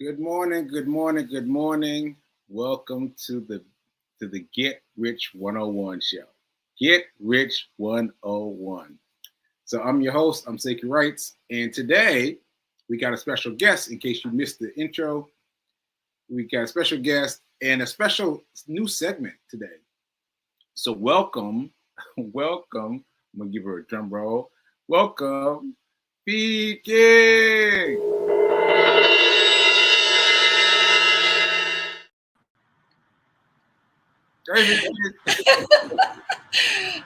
Good morning, good morning, good morning. Welcome to the Get Rich 101 show. Get Rich 101. So I'm your host, I'm Sekou Wrights, and today we got a special guest. In case you missed the intro, we got a special guest and a special new segment today. So welcome, welcome. I'm gonna give her a drum roll. Welcome, Speaking.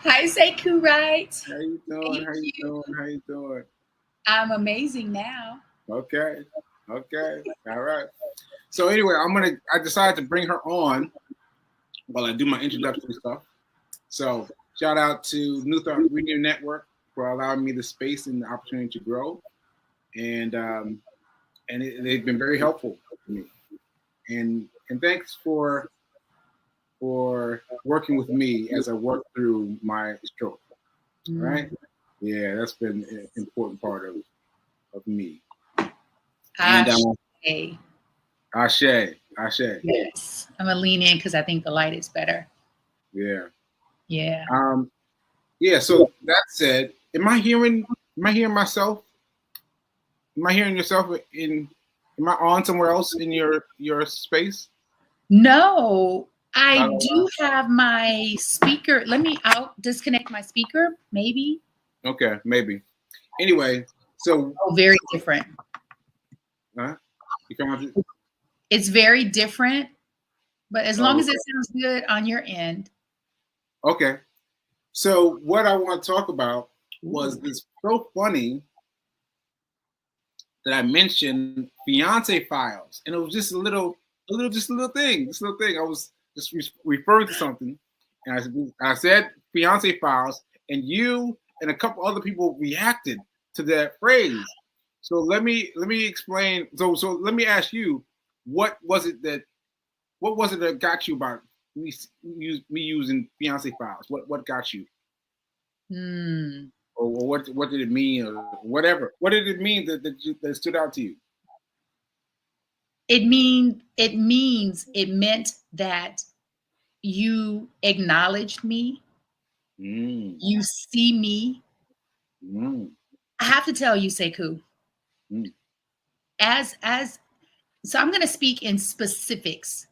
Hi, Sekou, right? How you doing? Thank How you you. doing? How you doing? I'm amazing now. Okay. Okay. All right. So anyway, I decided to bring her on while I do my introductory stuff. So shout out to New Thought Media Network for allowing me the space and the opportunity to grow. And they've been very helpful to me. And thanks for working with me as I work through my stroke. All right. Yeah, that's been an important part of me. And Ashe. Ashe. Yes. I'm going to lean in because I think the light is better. Yeah. Yeah. Yeah. So that said, am I hearing myself? Am I hearing yourself am I on somewhere else in your space? No, I do have my speaker. I'll disconnect my speaker, maybe. Okay, maybe. Anyway, so very different. Huh? You come on. It's very different, but as long as it sounds good on your end. Okay. So what I want to talk about was it's so funny that I mentioned fiance files, and it was just a little thing. I was just referring to something, and I said fiance files, and you and a couple other people reacted to that phrase. So let me explain. So let me ask you, what was it that got you about me using fiance files? What got you? Or what did it mean, or whatever? What did it mean that stood out to you? It meant that you acknowledged me. You see me. I have to tell you, Sekou. So I'm going to speak in specifics.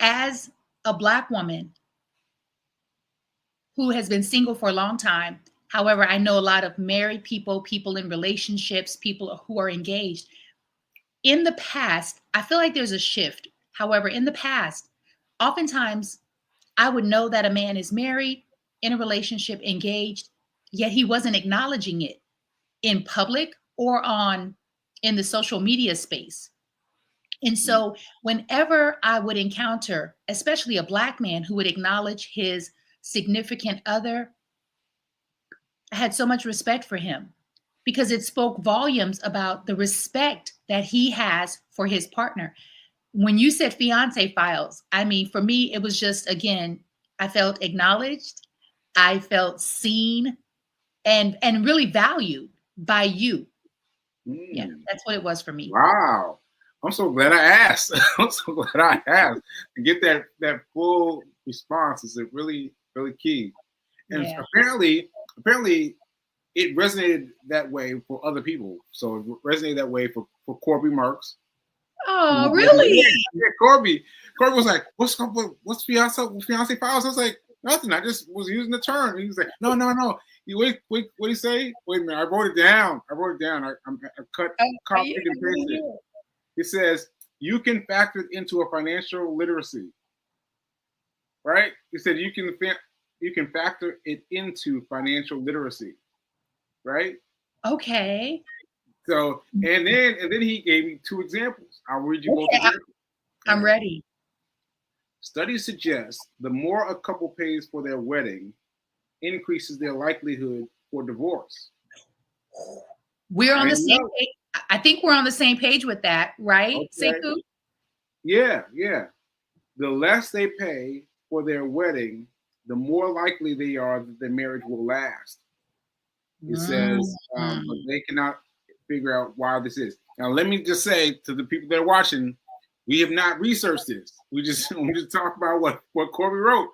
As a Black woman who has been single for a long time, however, I know a lot of married people in relationships, people who are engaged. In the past, I feel like there's a shift. However, in the past, oftentimes I would know that a man is married, in a relationship, engaged, yet he wasn't acknowledging it in public or in the social media space. And so whenever I would encounter, especially a Black man who would acknowledge his significant other, I had so much respect for him because it spoke volumes about the respect that he has for his partner. When you said fiance files, I mean, for me, it was just, again, I felt acknowledged, I felt seen, and really valued by you. Yeah, that's what it was for me. Wow. I'm so glad I asked. I'm so glad I asked to get that full response. Is really, really key. And apparently it resonated that way for other people. So it resonated that way for Corby Marks. Oh, really? Yeah, Corby was like, what's fiance files? I was like, nothing. I just was using the term. He was like, no. You wait, what do you say? Wait a minute. I wrote it down. I copied and pasted it. It says you can factor it into a financial literacy. Right? He said you can factor it into financial literacy. Right? Okay. So and then he gave me two examples. I'll read you both examples. I'm ready. Studies suggest the more a couple pays for their wedding increases their likelihood for divorce. We're on the same page. I think we're on the same page with that, right, Okay. Sekou? Yeah. The less they pay for their wedding, the more likely they are that their marriage will last. It says, but they cannot figure out why this is. Now, let me just say to the people that are watching, we have not researched this. We just talk about what Corby wrote.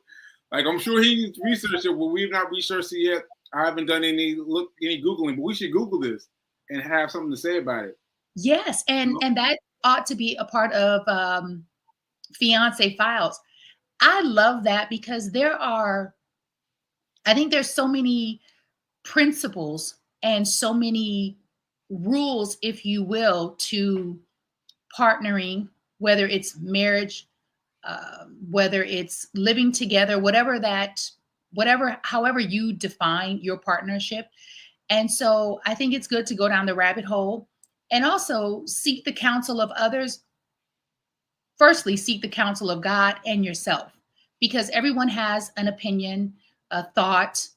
Like, I'm sure he researched it, but we've not researched it yet. I haven't done any Googling, but we should Google this and have something to say about it. Yes, and that ought to be a part of Fiance Files. I love that because I think there's so many principles and so many rules, if you will, to partnering, whether it's marriage, whether it's living together, however you define your partnership. And so I think it's good to go down the rabbit hole and also seek the counsel of others. Firstly, seek the counsel of God and yourself, because everyone has an opinion, a thought,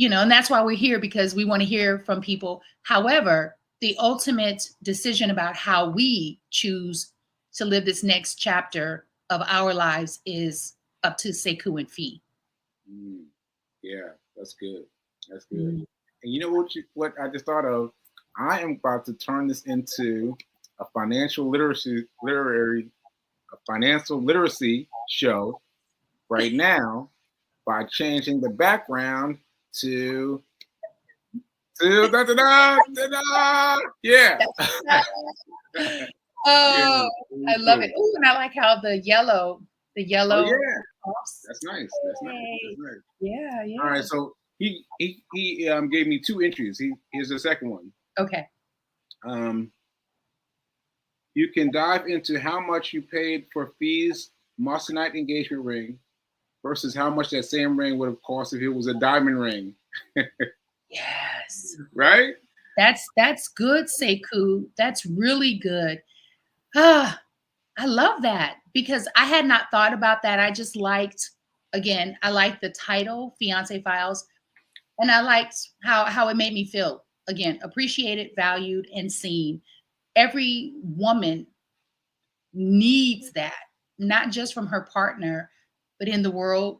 and that's why we're here, because we want to hear from people. However, the ultimate decision about how we choose to live this next chapter of our lives is up to Sekou and Fee. Yeah, that's good. That's good. And you know what I just thought of? I am about to turn this into a financial literacy show right now by changing the background to da, da, da, da, da. Yeah. Oh, I love it. Oh, and I like how the yellow. Oh, yeah. That's nice. That's nice. Yeah. All right, so he gave me 2 entries. Here's the second one. Okay. You can dive into how much you paid for Fee's Moissanite engagement ring versus how much that same ring would have cost if it was a diamond ring. Yes. Right? That's good, Sekou. That's really good. I love that because I had not thought about that. I just liked, again, I liked the title, Fiance Files, and I liked how it made me feel. Again, appreciated, valued, and seen. Every woman needs that, not just from her partner, but in the world,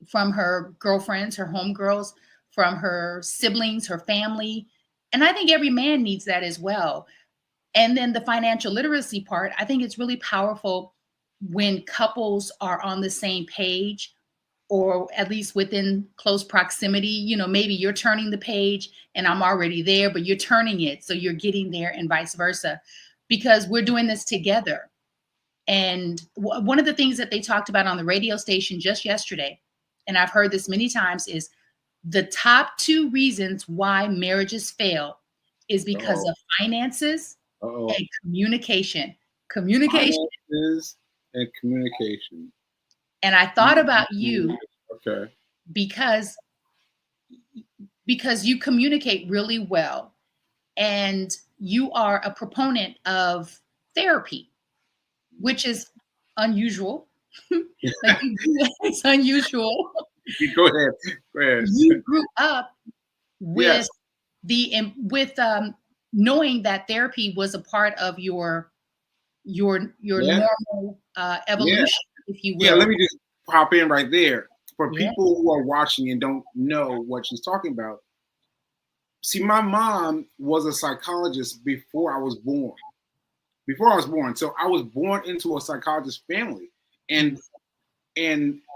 from her girlfriends, her homegirls, from her siblings, her family. And I think every man needs that as well. And then the financial literacy part, I think it's really powerful when couples are on the same page, or at least within close proximity. Maybe you're turning the page and I'm already there, but you're turning it, so you're getting there, and vice versa, because we're doing this together. And one of the things that they talked about on the radio station just yesterday, and I've heard this many times, is the top 2 reasons why marriages fail is because of finances and communication. Finances and communication. And I thought about you, okay, because you communicate really well, and you are a proponent of therapy, which is unusual. It's unusual. Go ahead. You grew up with knowing that therapy was a part of your normal evolution, if you will. Yeah, let me just hop in right there. For people who are watching and don't know what she's talking about, see, my mom was a psychologist before I was born. So I was born into a psychologist family, and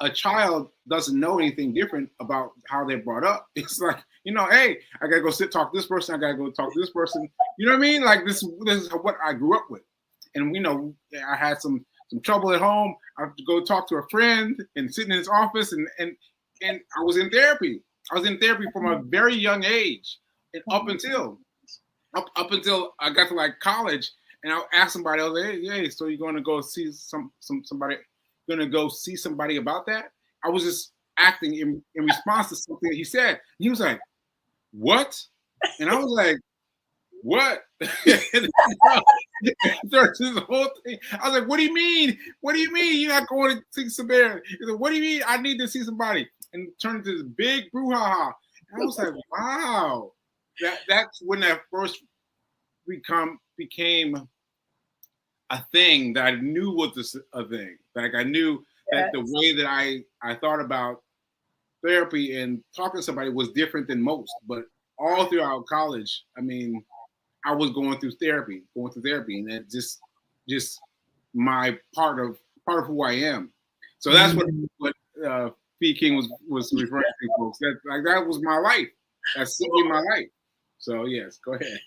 a child doesn't know anything different about how they're brought up. It's like, hey, I gotta go talk to this person. I gotta go talk to this person. You know what I mean? Like this is what I grew up with, and I had some trouble at home. I have to go talk to a friend and sit in his office, and I was in therapy. I was in therapy from a very young age, and up until I got to like college, and I asked somebody, I was like, hey, so you're going to go see somebody? Going to go see somebody about that? I was just acting in response to something that he said. And he was like, what? And I was like, what? There's this whole thing. I was like, what do you mean? What do you mean you're not going to see somebody? He said, what do you mean I need to see somebody? And it turned into this big brouhaha. And I was like, wow. That's when that first became a thing that I knew was a thing. Like I knew that the way that I thought about therapy and talking to somebody was different than most. But all throughout college, I mean, I was going through therapy, and that just my part of who I am. So that's what P. King was referring to, folks. That was my life. That's simply my life. So yes, go ahead.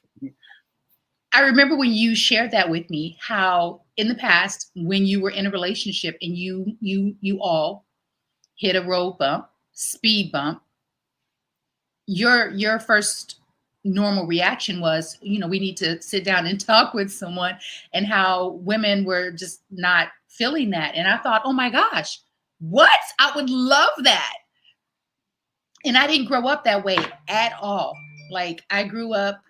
I remember when you shared that with me, how in the past, when you were in a relationship and you all hit a road bump, speed bump, your first normal reaction was, we need to sit down and talk with someone, and how women were just not feeling that. And I thought, oh my gosh, what? I would love that. And I didn't grow up that way at all. Like, I grew up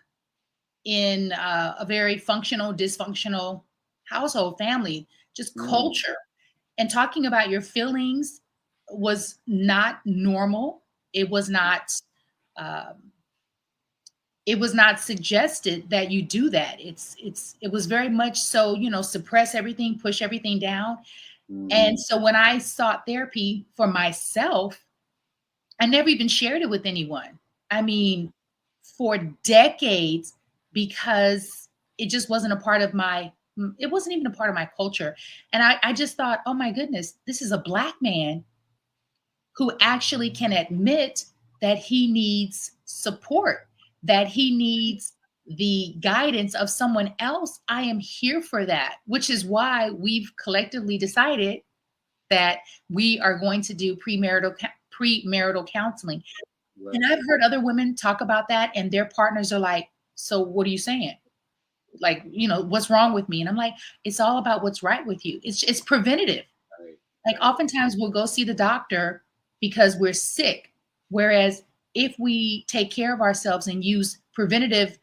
in a very functional, dysfunctional household, family, just culture. And talking about your feelings was not normal. It was not um, it was not suggested that you do that. It was very much so, suppress everything, push everything down. And so when I sought therapy for myself, I never even shared it with anyone. I mean, for decades, because it just wasn't a part of it wasn't even a part of my culture. And I just thought, oh my goodness, this is a Black man who actually can admit that he needs support, that he needs the guidance of someone else. I am here for that, which is why we've collectively decided that we are going to do premarital counseling. Right. And I've heard other women talk about that, and their partners are like, so what are you saying? Like, what's wrong with me? And I'm like, it's all about what's right with you. It's preventative. Right. Like, oftentimes we'll go see the doctor because we're sick. Whereas if we take care of ourselves and use preventative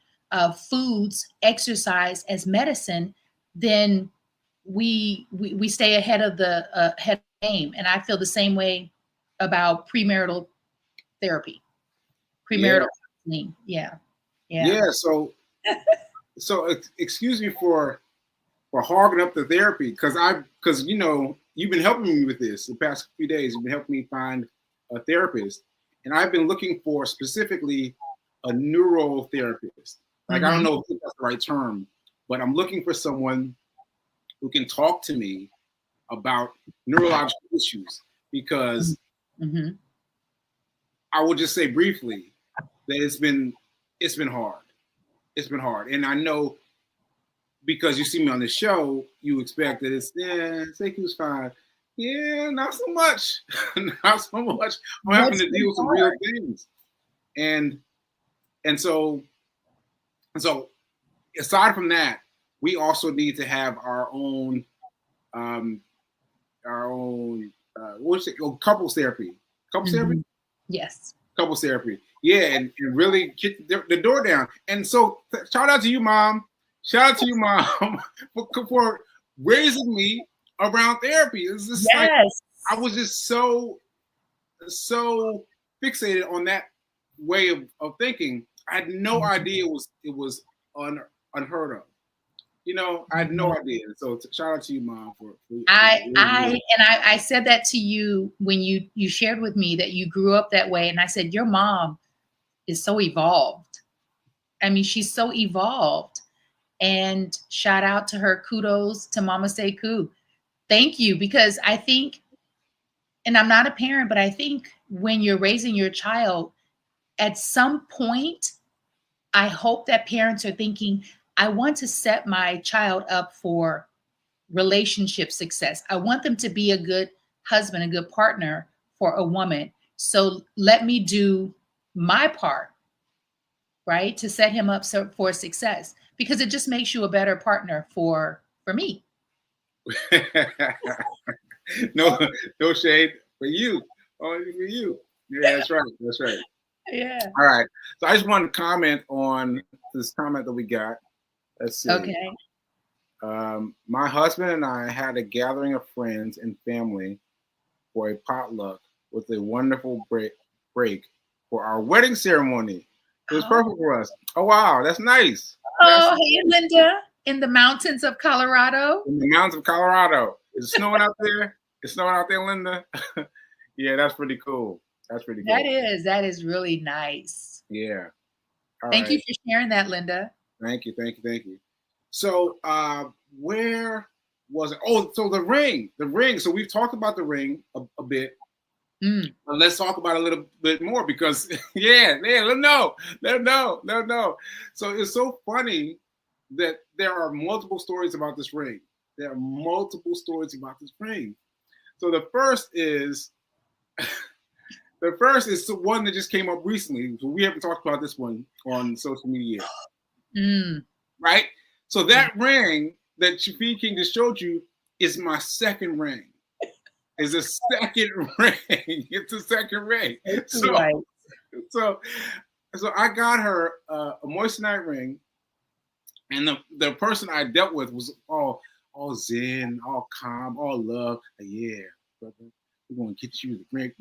foods, exercise as medicine, then we stay ahead of the game. And I feel the same way about premarital therapy, premarital counseling. Yeah. So excuse me for hogging up the therapy, because you've been helping me with this the past few days. You've been helping me find a therapist, and I've been looking for specifically a neurotherapist. Like, I don't know if that's the right term, but I'm looking for someone who can talk to me about neurological issues, because I will just say briefly that it's been hard. It's been hard, and I know, because you see me on the show, you expect that Sekou's fine. Yeah, not so much. Not so much. I'm having to deal with some real things. And so aside from that, we also need to have our own what's it? Couples therapy. Couples therapy? Yes. Couples therapy. Yeah, and really kick the door down. And so shout out to you, Mom. Shout out to you, Mom, for raising me around therapy. It's just like, I was just so fixated on that way of thinking. I had no idea it was unheard of. I had no idea. So shout out to you, Mom, for I said that to you when you shared with me that you grew up that way, and I said, your mom is so evolved. I mean, she's so evolved. And shout out to her. Kudos to Mama Sekou. Thank you, because I think, and I'm not a parent, but I think when you're raising your child, at some point, I hope that parents are thinking, I want to set my child up for relationship success. I want them to be a good husband, a good partner for a woman. So let me do my part, right, to set him up for success, because it just makes you a better partner for me. No shade for you. Only for you. Yeah, that's right. That's right. Yeah. All right. So I just want to comment on this comment that we got. Let's see. Okay. My husband and I had a gathering of friends and family for a potluck with a wonderful break for our wedding ceremony. It was perfect for us. Oh, wow. That's nice. Hey, Linda, in the mountains of Colorado. In the mountains of Colorado. Is it snowing out there? It's snowing out there, Linda? Yeah, that's pretty cool. That's pretty cool. That is really nice. Yeah. Thank you for sharing that, Linda. Thank you, thank you, thank you. So, where was it? Oh, so the ring, the ring. So we've talked about the ring a bit. But let's talk about it a little bit more because, let them know. So it's so funny that there are multiple stories about this ring. There are multiple stories about this ring. So the first is the one that just came up recently. So we haven't talked about this one on social media yet. Right? So that ring that Shafi King just showed you is my second ring. It's a second ring. It's a second ring. So I got her a moissanite ring, and the person I dealt with was all zen, all calm, all love. Yeah, brother, we're gonna get you the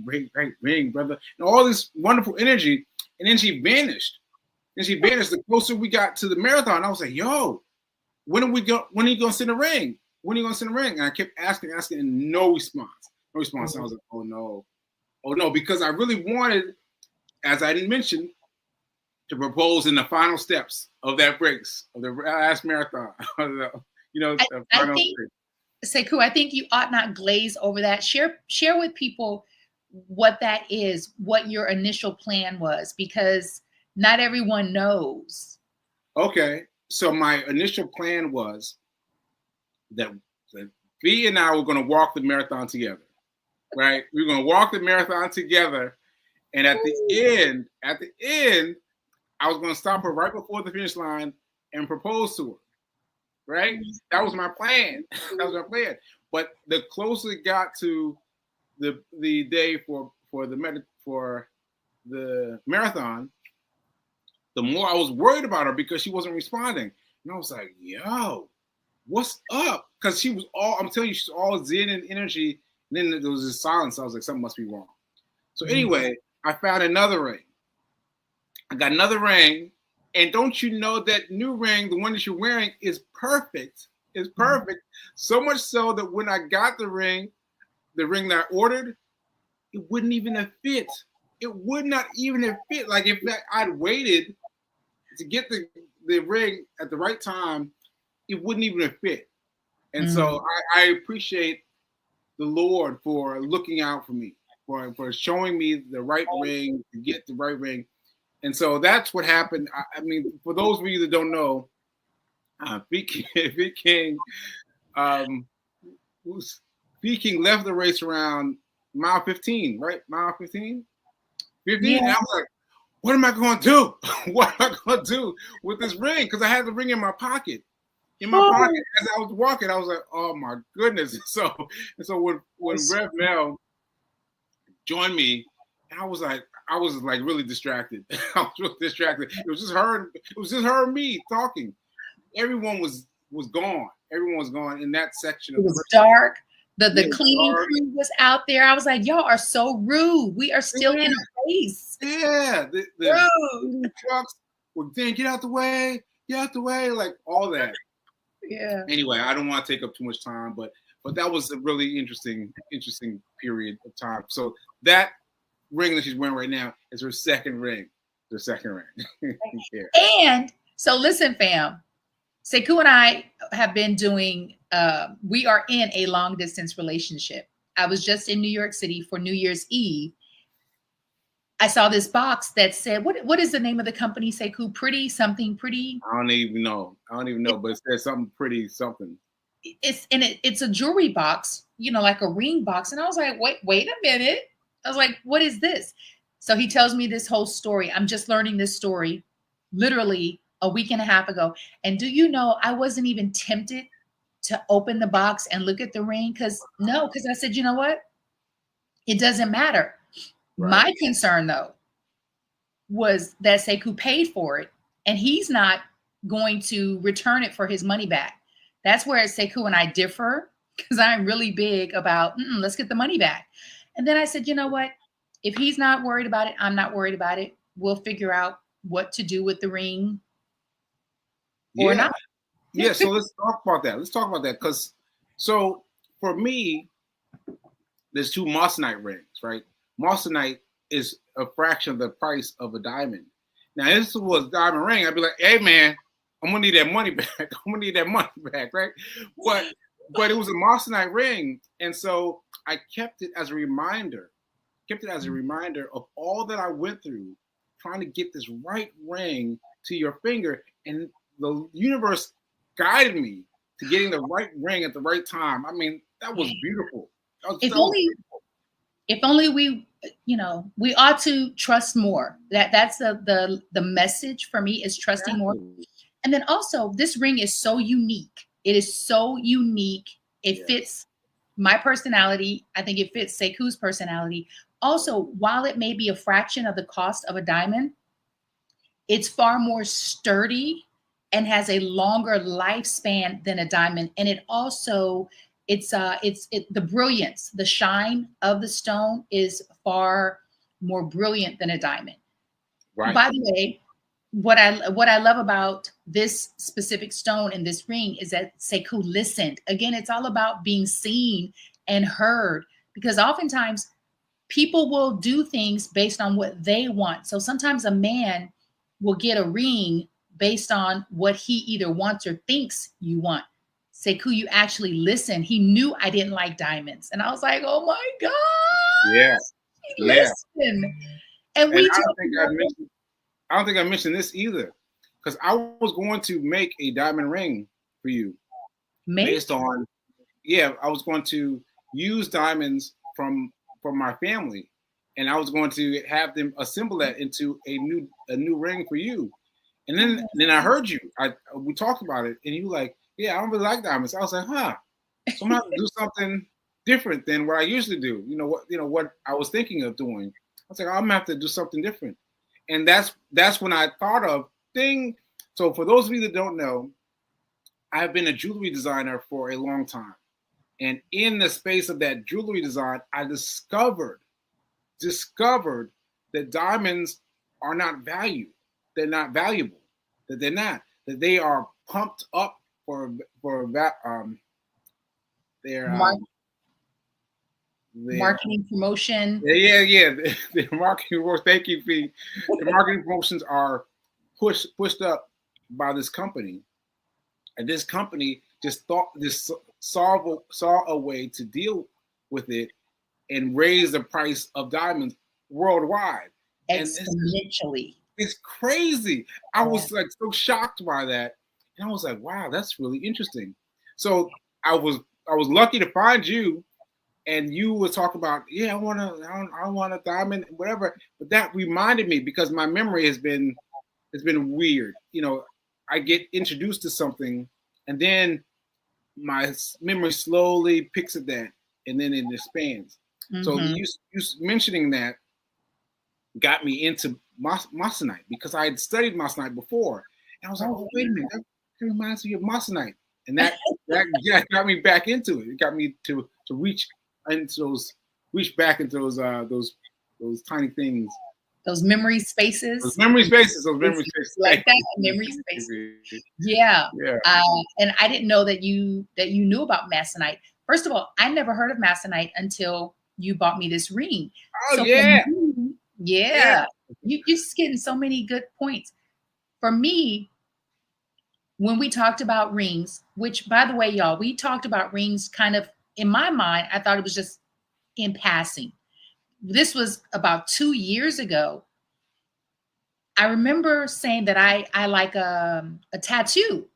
ring, brother, and all this wonderful energy. And then she vanished. The closer we got to the marathon, I was like, "Yo, when are you gonna send a ring? When are you gonna send a ring?" And I kept asking, and no response. I was like, "Oh no," because I really wanted, as I didn't mention, to propose in the final steps of that race, of the last marathon. I think, Sekou, I think you ought not glaze over that. Share with people what that is, what your initial plan was, because not everyone knows. Okay, so my initial plan was that V and I were going to walk the marathon together, right? We were going to walk the marathon together, and at the end, I was going to stop her right before the finish line and propose to her, right? That was my plan. But the closer it got to the day for the marathon, the more I was worried about her because she wasn't responding. And I was like, "Yo, what's up?" Because she was I'm telling you, she's all zen and energy. And then there was this silence. I was like, something must be wrong. So anyway, I found another ring. I got another ring. And don't you know that new ring, the one that you're wearing, is perfect. It's perfect. So much so that when I got the ring that I ordered, it wouldn't even have fit. It would not even have fit. Like if I'd waited to get the ring at the right time, it wouldn't even have fit. And so I appreciate the Lord for looking out for me, for showing me the right ring, to get the right ring. And so that's what happened. I mean, for those of you that don't know, V King left the race around mile 15, right? Mile 15? 15? Yeah. And I was like, what am I going to do? What am I going to do with this ring? Because I had the ring in my pocket. As I was walking, I was like, oh my goodness. So when Rev Mel joined me, I was like really distracted. I was really distracted. It was just her and me talking. Everyone was gone. Everyone was gone in that section. It was dark. The cleaning crew was out there. I was like, y'all are so rude. We are still in a race. Yeah. The trucks were saying, get out the way, like all that. Yeah. Anyway, I don't want to take up too much time, but that was a really interesting period of time. So that ring that she's wearing right now is her second ring. Yeah. And so listen, fam, Sekou and I have been doing, we are in a long distance relationship. I was just in New York City for New Year's Eve. I saw this box that said, what is the name of the company, Sekou? Pretty something pretty? I don't even know, but it says something pretty something. It's a jewelry box, like a ring box. And I was like, wait a minute. I was like, what is this? So he tells me this whole story. I'm just learning this story literally a week and a half ago. And do you know, I wasn't even tempted to open the box and look at the ring because I said, you know what? It doesn't matter. Right. My concern, though, was that Sekou paid for it and he's not going to return it for his money back. That's where Sekou and I differ because I'm really big about, let's get the money back. And then I said, you know what? If he's not worried about it, I'm not worried about it. We'll figure out what to do with the ring or not. Yeah, so let's talk about that. Because so for me, there's two moissanite rings, right? Moissanite is a fraction of the price of a diamond. Now, if this was a diamond ring, I'd be like, hey, man, I'm gonna need that money back. I'm gonna need that money back, right? But it was a moissanite ring, and so I kept it as a reminder. Kept it as a reminder of all that I went through trying to get this right ring to your finger, and the universe guided me to getting the right ring at the right time. I mean, that was beautiful. If only we, we ought to trust more. That's the message for me, is trusting more. And then also, this ring is so unique. It is so unique. It fits my personality. I think it fits Sekou's personality. Also, while it may be a fraction of the cost of a diamond, it's far more sturdy and has a longer lifespan than a diamond. And it also, the brilliance, the shine of the stone is far more brilliant than a diamond. Right. By the way, what I love about this specific stone and this ring is that Sekou listened. Again, it's all about being seen and heard, because oftentimes people will do things based on what they want. So sometimes a man will get a ring based on what he either wants or thinks you want. Sekou, you actually listen. He knew I didn't like diamonds. And I was like, oh my God. Yeah. He listened. And we I don't think I mentioned this either, because I was going to make a diamond ring for you based on, I was going to use diamonds from my family, and I was going to have them assemble that into a new ring for you. And then I heard you. We talked about it, and you were like, yeah, I don't really like diamonds. I was like, huh. So I'm gonna have to do something different than what I usually do. What I was thinking of doing. I was like, I'm gonna have to do something different. And that's when I thought of thing. So for those of you that don't know, I've been a jewelry designer for a long time. And in the space of that jewelry design, I discovered that diamonds are not valued. They're not valuable. That they are pumped up for their marketing promotion. Yeah. The marketing work. Thank you, Fee. The marketing promotions are pushed up by this company, and this company just saw a way to deal with it and raise the price of diamonds worldwide exponentially. It's crazy. I was like so shocked by that, and I was like, wow, that's really interesting. So I was lucky to find you. And you would talk about, I want a diamond, whatever. But that reminded me, because my memory has been weird. I get introduced to something, and then my memory slowly picks at that, and then it expands. Mm-hmm. So you mentioning that got me into moissanite, because I had studied moissanite before, and I was like, oh, wait a minute, that reminds me of moissanite, and that got me back into it. It got me to reach back into those tiny things. Those memory spaces. Those memory spaces. Like that, memory spaces. Yeah. And I didn't know that you knew about masonite. First of all, I never heard of masonite until you bought me this ring. Oh, so yeah. You're just getting so many good points. For me, when we talked about rings, which, by the way, y'all, we talked about rings kind of, in my mind, I thought it was just in passing. This was about 2 years ago. I remember saying that I like a tattoo.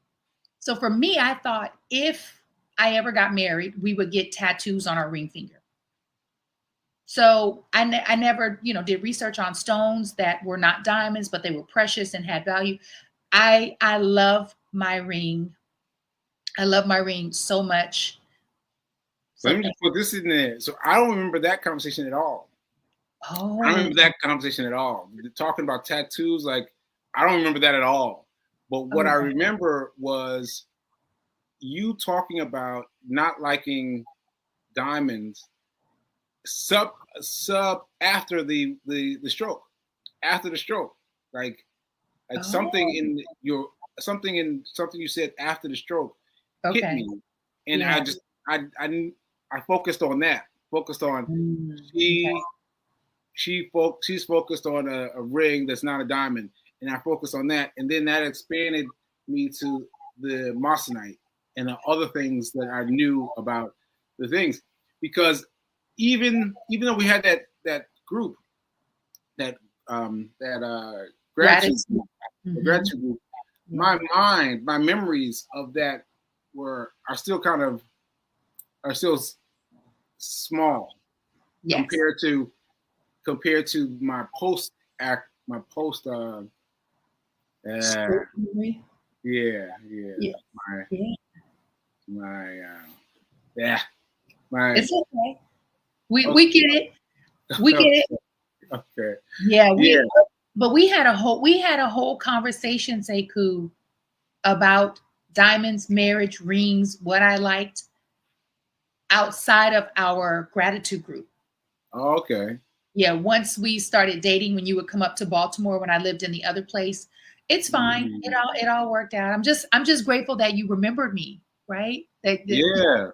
So for me, I thought if I ever got married, we would get tattoos on our ring finger. So I never, did research on stones that were not diamonds, but they were precious and had value. I love my ring. I love my ring so much. So let me just put this in there. So I don't remember that conversation at all. Oh. I don't remember that conversation at all. Talking about tattoos, like, I don't remember that at all. But what I remember was you talking about not liking diamonds sub after the stroke. After the stroke. Like something in something you said after the stroke hit me. And I focused on that. Focused on she's focused on a ring that's not a diamond, and I focused on that, and then that expanded me to the Masonite and the other things that I knew about the things, because even though we had that group, that gratitude Gratitude. the Mhm. gratitude group, Yeah. my memories of that are still small Yes. compared to my post act my post Short memory. yeah Yeah. my Yeah. my yeah my It's okay. We okay get it. We get it. okay Yeah, yeah but we had a whole conversation, Sekou, about diamonds, marriage, rings, what I liked outside of our gratitude group. okay Yeah, once we started dating, when you would come up to Baltimore when I lived in the other place, it's fine. mm, It all worked out. I'm just grateful that you remembered me, right? That yeah.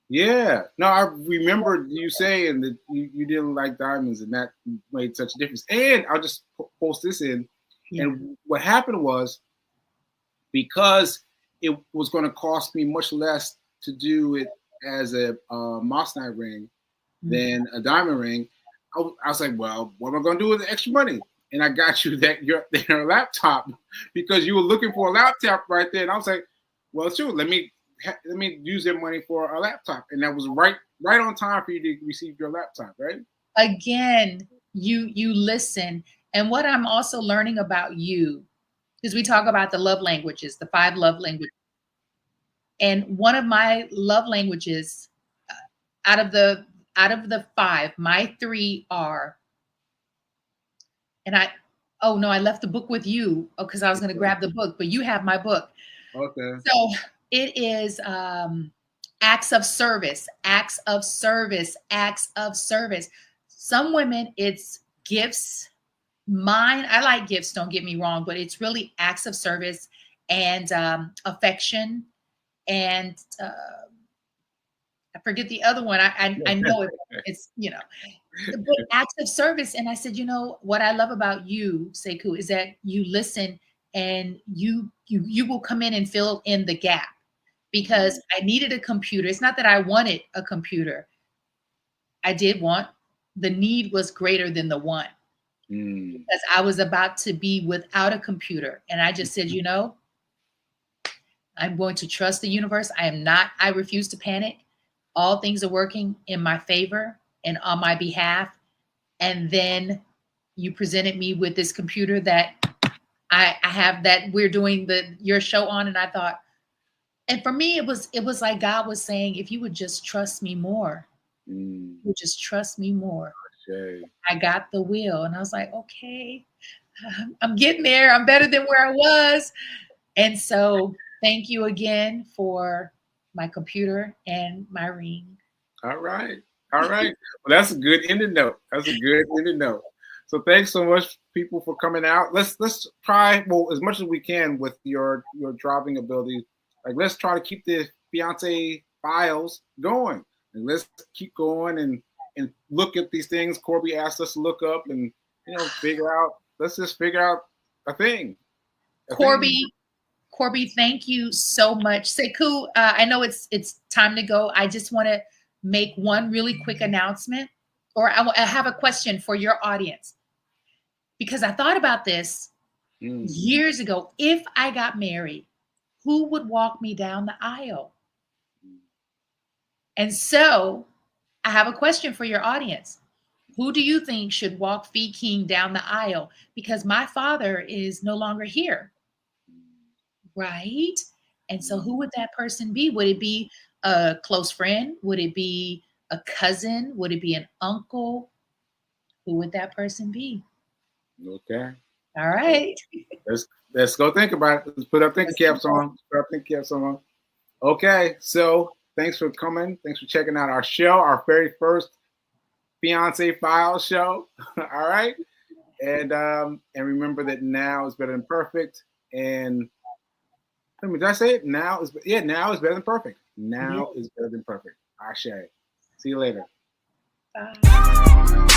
Yeah, no, I remember you saying that you didn't like diamonds, and that made such a difference. And I'll just post this in. yeah. And what happened was, because it was going to cost me much less to do it as a moissanite ring Mm. than a diamond ring, I was like, well, what am I going to do with the extra money? And I got you your laptop, because you were looking for a laptop right there. And I was like, well, sure, let me use their money for a laptop. And that was right on time for you to receive your laptop, right? Again, you listen. And what I'm also learning about you, because we talk about the love languages, the 5 love languages. And one of my love languages, uh, out of the 5, my 3 are, and oh no, I left the book with you. Oh, because I was going to grab the book, but you have my book. Okay. So it is acts of service, acts of service, acts of service. Some women, it's gifts. Mine, I like gifts, don't get me wrong, but it's really acts of service and affection and I forget the other one. I know it's but acts of service. And I said, what I love about you, Sekou, is that you listen and you will come in and fill in the gap, because I needed a computer. It's not that I wanted a computer. I did want, the need was greater than the want, Mm. because I was about to be without a computer. And I just said, I'm going to trust the universe. I refuse to panic. All things are working in my favor and on my behalf. And then you presented me with this computer that I have, that we're doing your show on. And I thought, and for me, it was like God was saying, if you would just trust me more, Mm. you would just trust me more. Okay. I got the wheel. And I was like, okay, I'm getting there. I'm better than where I was. And so thank you again for my computer and my ring. All right. All right. Well, that's a good ending note. That's a good ending note. So thanks so much, people, for coming out. Let's try, well, as much as we can with your driving ability. Like, let's try to keep the fiance files going, and let's keep going and look at these things Corby asked us to look up, and figure out. Let's just figure out a thing. A thing. Corby, thank you so much. Sekou, I know it's time to go. I just want to make one really quick announcement, or I have a question for your audience, because I thought about this years ago. If I got married, who would walk me down the aisle? And so I have a question for your audience. Who do you think should walk Fee King down the aisle? Because my father is no longer here, right? And so who would that person be? Would it be a close friend? Would it be a cousin? Would it be an uncle? Who would that person be? Okay. All right. Let's go think about it. Let's put our thinking caps on. Put our thinking caps on. Okay, so thanks for coming. Thanks for checking out our show, our very first Fiance Files show. All right, and remember that now is better than perfect. And did I say it? Now is better than perfect. Now is better than perfect. Ashe. See you later. Bye.